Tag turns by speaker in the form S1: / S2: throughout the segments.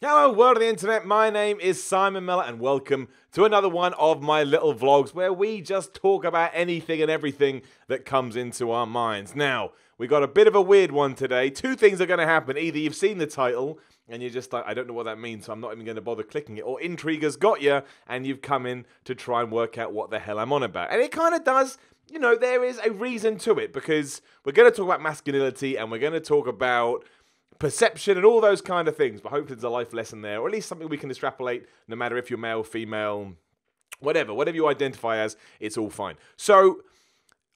S1: Hello, world of the internet. My name is Simon Miller, and welcome to another one of my little vlogs where we just talk about anything and everything that comes into our minds. Now, we got a bit of a weird one today. Two things are going to happen. Either you've seen the title and you're just like, I don't know what that means, so I'm not even going to bother clicking it, or intrigue has got you and you've come in to try and work out what the hell I'm on about. And it kind of does. You know, there is a reason to it, because we're going to talk about masculinity and we're going to talk about perception and all those kind of things, but hopefully there's a life lesson there, or at least something we can extrapolate, no matter if you're male, female, whatever you identify as, it's all fine. So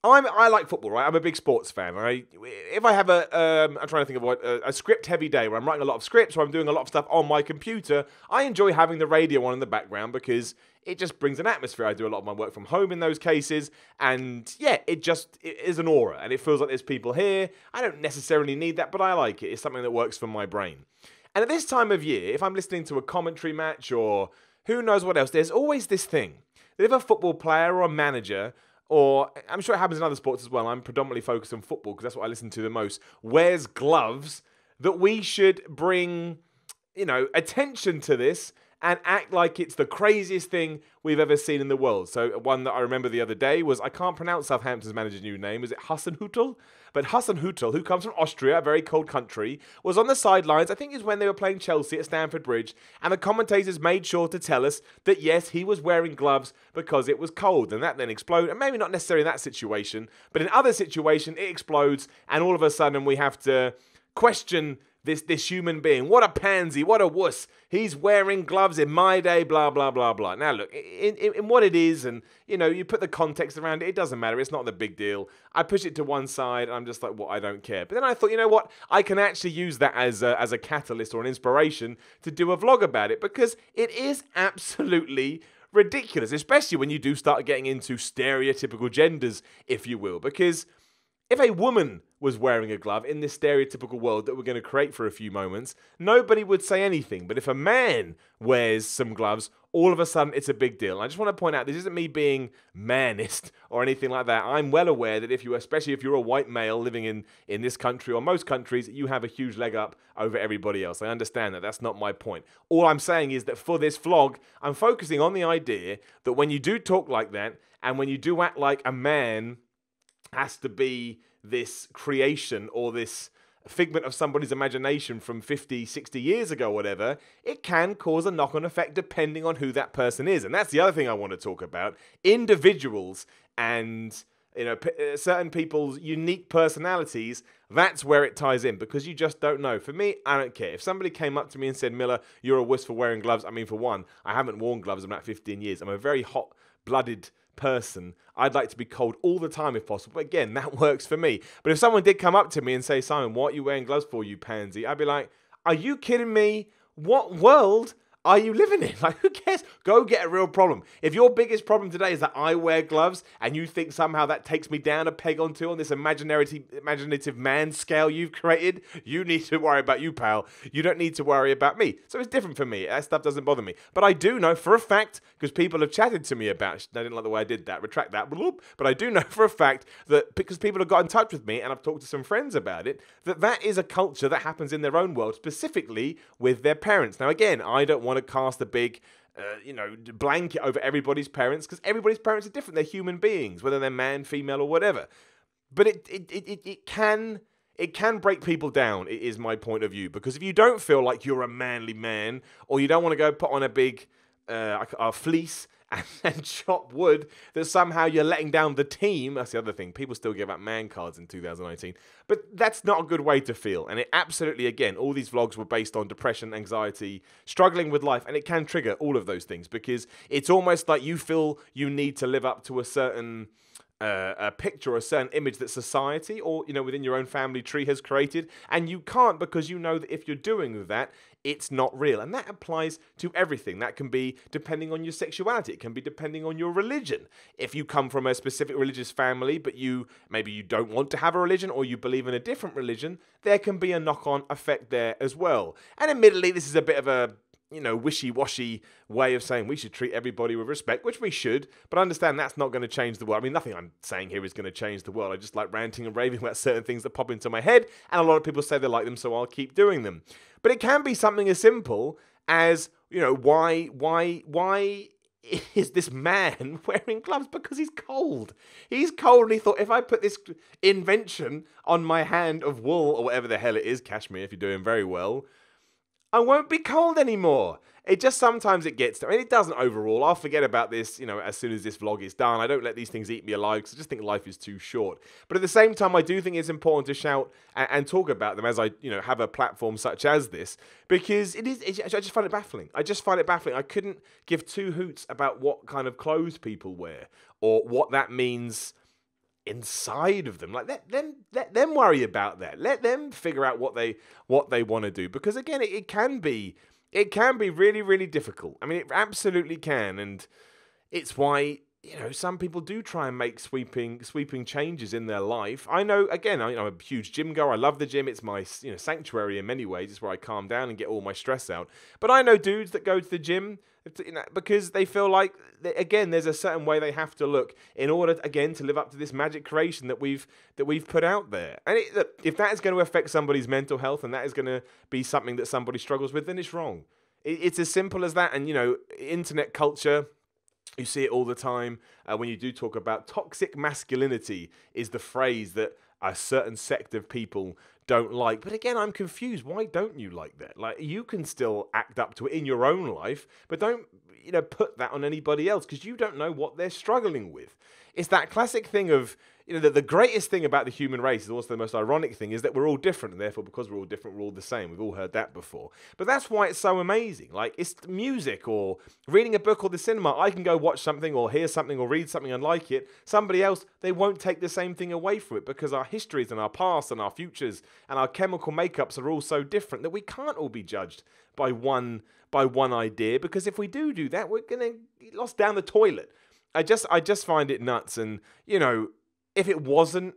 S1: I like football, right? I'm a big sports fan. If I have I'm trying to think of a script-heavy day where I'm writing a lot of scripts or I'm doing a lot of stuff on my computer, I enjoy having the radio on in the background because it just brings an atmosphere. I do a lot of my work from home in those cases, and yeah, it is an aura, and it feels like there's people here. I don't necessarily need that, but I like it. It's something that works for my brain. And at this time of year, if I'm listening to a commentary match or who knows what else, there's always this thing that if a football player or a manager, or I'm sure it happens in other sports as well, I'm predominantly focused on football because that's what I listen to the most, wears gloves, that we should bring, attention to this and act like it's the craziest thing we've ever seen in the world. So one that I remember the other day was, I can't pronounce Southampton's manager's new name. Is it Hasenhüttl? But Hasenhüttl, who comes from Austria, a very cold country, was on the sidelines, I think it was when they were playing Chelsea at Stamford Bridge, and the commentators made sure to tell us that yes, he was wearing gloves because it was cold, and that then exploded, and maybe not necessarily in that situation, but in other situations it explodes, and all of a sudden we have to question this human being. What a pansy, what a wuss. He's wearing gloves in my day, blah, blah, blah, blah. Now, look, in what it is, and, you put the context around it, it doesn't matter. It's not the big deal. I push it to one side, and I'm just like, well, I don't care. But then I thought, you know what? I can actually use that as a catalyst or an inspiration to do a vlog about it, because it is absolutely ridiculous, especially when you do start getting into stereotypical genders, if you will, because if a woman was wearing a glove in this stereotypical world that we're going to create for a few moments, nobody would say anything. But if a man wears some gloves, all of a sudden it's a big deal. And I just want to point out, this isn't me being manist or anything like that. I'm well aware that especially if you're a white male living in this country or most countries, you have a huge leg up over everybody else. I understand that. That's not my point. All I'm saying is that for this vlog, I'm focusing on the idea that when you do talk like that, and when you do act like a man has to be this creation or this figment of somebody's imagination from 50, 60 years ago, whatever, it can cause a knock-on effect depending on who that person is. And that's the other thing I want to talk about. Individuals and certain people's unique personalities, that's where it ties in, because you just don't know. For me, I don't care. If somebody came up to me and said, Miller, you're a wuss for wearing gloves, I mean, for one, I haven't worn gloves in about 15 years. I'm a very hot-blooded person. I'd like to be cold all the time if possible. But again, that works for me. But if someone did come up to me and say, Simon, what are you wearing gloves for, you pansy? I'd be like, are you kidding me? What world are you living in? Like, who cares? Go get a real problem. If your biggest problem today is that I wear gloves and you think somehow that takes me down a peg on this imaginative man scale you've created, you need to worry about you, pal. You don't need to worry about me. So it's different for me. That stuff doesn't bother me. But I do know for a fact, because people have chatted to me about it, I didn't like the way I did that, retract that, but I do know for a fact that because people have got in touch with me and I've talked to some friends about it, that is a culture that happens in their own world, specifically with their parents. Now, again, I don't want to cast a big blanket over everybody's parents, because everybody's parents are different. They're human beings, whether they're man, female, or whatever. But it can break people down, it is my point of view, because if you don't feel like you're a manly man, or you don't want to go put on a big a fleece and chop wood, that somehow you're letting down the team. That's the other thing. People still give out man cards in 2019. But that's not a good way to feel. And it absolutely, again, all these vlogs were based on depression, anxiety, struggling with life. And it can trigger all of those things, because it's almost like you feel you need to live up to a certain a picture or a certain image that society or within your own family tree has created, and you can't, because you know that if you're doing that, it's not real. And that applies to everything. That can be depending on your sexuality. It can be depending on your religion. If you come from a specific religious family, but maybe you don't want to have a religion, or you believe in a different religion, there can be a knock-on effect there as well. And admittedly, this is a bit of a wishy-washy way of saying we should treat everybody with respect, which we should, but understand that's not going to change the world. I mean, nothing I'm saying here is going to change the world. I just like ranting and raving about certain things that pop into my head, and a lot of people say they like them, so I'll keep doing them. But it can be something as simple as, why is this man wearing gloves? Because he's cold. He's cold, and he thought, if I put this invention on my hand of wool, or whatever the hell it is, cashmere if you're doing very well, I won't be cold anymore. It just sometimes it gets to, I mean, it doesn't overall. I'll forget about this, as soon as this vlog is done. I don't let these things eat me alive because I just think life is too short. But at the same time, I do think it's important to shout and talk about them as I, have a platform such as this, because I just find it baffling. I just find it baffling. I couldn't give two hoots about what kind of clothes people wear or what that means inside of them. Like, let them worry about that. Let them figure out what they want to do, because again, it can be really, really difficult. I mean, it absolutely can, and it's why some people do try and make sweeping changes in their life. I know, again, I'm a huge gym goer. I love the gym. It's my sanctuary in many ways. It's where I calm down and get all my stress out. But I know dudes that go to the gym because they feel like, again, there's a certain way they have to look in order, again, to live up to this magic creation that we've put out there. And if that is going to affect somebody's mental health and that is going to be something that somebody struggles with, then it's wrong. It's as simple as that. And, internet culture, you see it all the time when you do talk about toxic masculinity is the phrase that a certain sect of people don't like. But again, I'm confused. Why don't you like that? Like, you can still act up to it in your own life, but don't, put that on anybody else, because you don't know what they're struggling with. It's that classic thing of, the greatest thing about the human race is also the most ironic thing, is that we're all different, and therefore, because we're all different, we're all the same. We've all heard that before. But that's why it's so amazing. Like, it's music or reading a book or the cinema. I can go watch something or hear something or read something and like it. Somebody else, they won't take the same thing away from it, because our histories and our past and our futures and our chemical makeups are all so different that we can't all be judged by one idea, because if we do that, we're going to get lost down the toilet. I just find it nuts. And, if it wasn't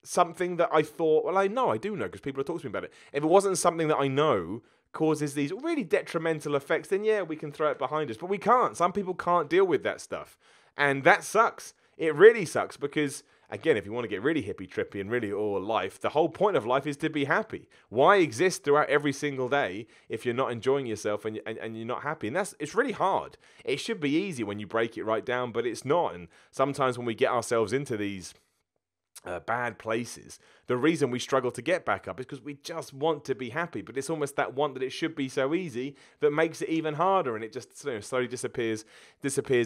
S1: something that I thought, well, I do know, because people have talked to me about it. If it wasn't something that I know causes these really detrimental effects, then yeah, we can throw it behind us. But we can't. Some people can't deal with that stuff. And that sucks. It really sucks, because, again, if you want to get really hippie trippy and really all life, the whole point of life is to be happy. Why exist throughout every single day if you're not enjoying yourself and you're not happy? And it's really hard. It should be easy when you break it right down, but it's not. And sometimes when we get ourselves into these bad places, the reason we struggle to get back up is because we just want to be happy, but it's almost that want that it should be so easy that makes it even harder, and it just slowly disappears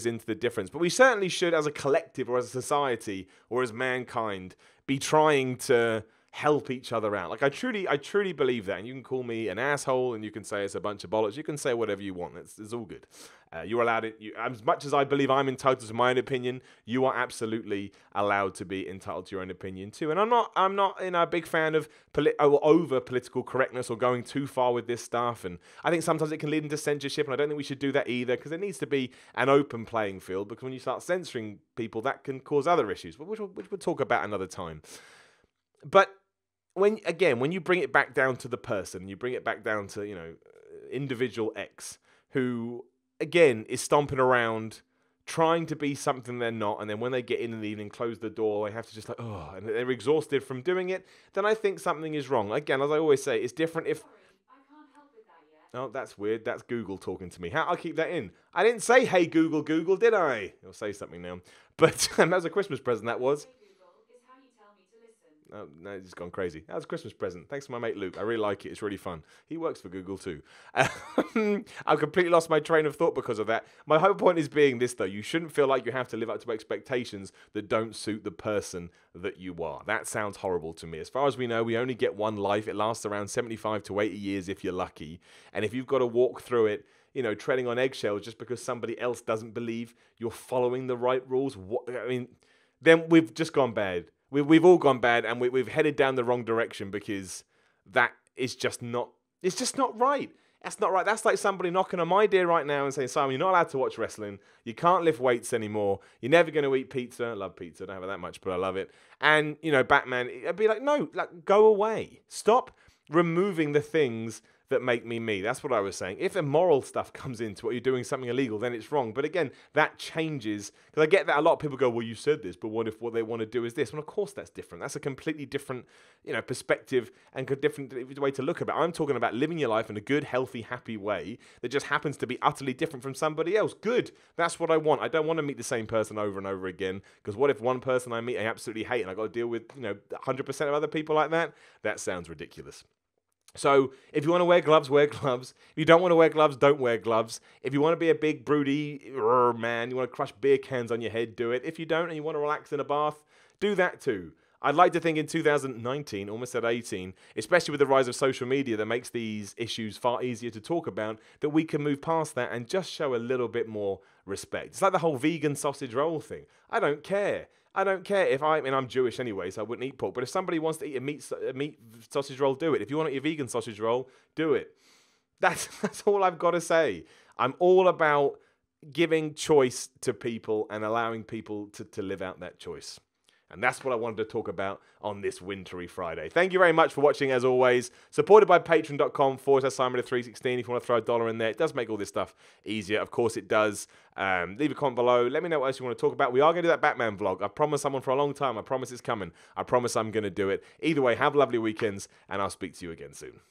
S1: into the difference. But we certainly should, as a collective or as a society or as mankind, be trying to help each other out. Like, I truly believe that. And you can call me an asshole, and you can say it's a bunch of bollocks. You can say whatever you want. It's all good. You're allowed it. As much as I believe I'm entitled to my own opinion, you are absolutely allowed to be entitled to your own opinion too. And I'm not a big fan of over political correctness or going too far with this stuff. And I think sometimes it can lead into censorship, and I don't think we should do that either, because there needs to be an open playing field. Because when you start censoring people, that can cause other issues, which we'll talk about another time. But when you bring it back down to the person, you bring it back down to, individual X, who, again, is stomping around trying to be something they're not, and then when they get in the evening, close the door, they have to just and they're exhausted from doing it, then I think something is wrong. Again, as I always say, it's different if... I can't help with that yet. Oh, that's weird. That's Google talking to me. I'll keep that in. I didn't say, hey, Google, did I? I'll say something now. But that was a Christmas present, that was. Oh, no, it's gone crazy. That was a Christmas present. Thanks to my mate Luke. I really like it. It's really fun. He works for Google too. I've completely lost my train of thought because of that. My whole point is being this, though. You shouldn't feel like you have to live up to expectations that don't suit the person that you are. That sounds horrible to me. As far as we know, we only get one life. It lasts around 75 to 80 years if you're lucky. And if you've got to walk through it, treading on eggshells just because somebody else doesn't believe you're following the right rules, then we've just gone bad. We've all gone bad, and we've headed down the wrong direction, because that is just not... It's just not right. That's not right. That's like somebody knocking on my door right now and saying, Simon, you're not allowed to watch wrestling. You can't lift weights anymore. You're never going to eat pizza. I love pizza. I don't have it that much, but I love it. And, Batman, I'd be like, no, go away. Stop removing the things that make me me. That's what I was saying. If immoral stuff comes into it, you're doing something illegal, then it's wrong. But again, that changes, because I get that a lot of people go, well, you said this, but what if what they want to do is this? Well, of course that's different. That's a completely different, perspective and a different way to look at it. I'm talking about living your life in a good, healthy, happy way that just happens to be utterly different from somebody else. Good. That's what I want. I don't want to meet the same person over and over again, because what if one person I meet I absolutely hate and I got to deal with, 100% of other people like that? That sounds ridiculous. So if you want to wear gloves, wear gloves. If you don't want to wear gloves, don't wear gloves. If you want to be a big, broody man, you want to crush beer cans on your head, do it. If you don't and you want to relax in a bath, do that too. I'd like to think in 2019, almost at 18, especially with the rise of social media that makes these issues far easier to talk about, that we can move past that and just show a little bit more respect. It's like the whole vegan sausage roll thing. I don't care. I don't care if I'm Jewish anyway, so I wouldn't eat pork. But if somebody wants to eat a meat sausage roll, do it. If you want to eat a vegan sausage roll, do it. That's all I've got to say. I'm all about giving choice to people and allowing people to live out that choice. And that's what I wanted to talk about on this wintry Friday. Thank you very much for watching, as always. Supported by patreon.com/Simon316. If you want to throw $1 in there, it does make all this stuff easier. Of course it does. Leave a comment below. Let me know what else you want to talk about. We are going to do that Batman vlog. I promised someone for a long time. I promise it's coming. I promise I'm going to do it. Either way, have lovely weekends, and I'll speak to you again soon.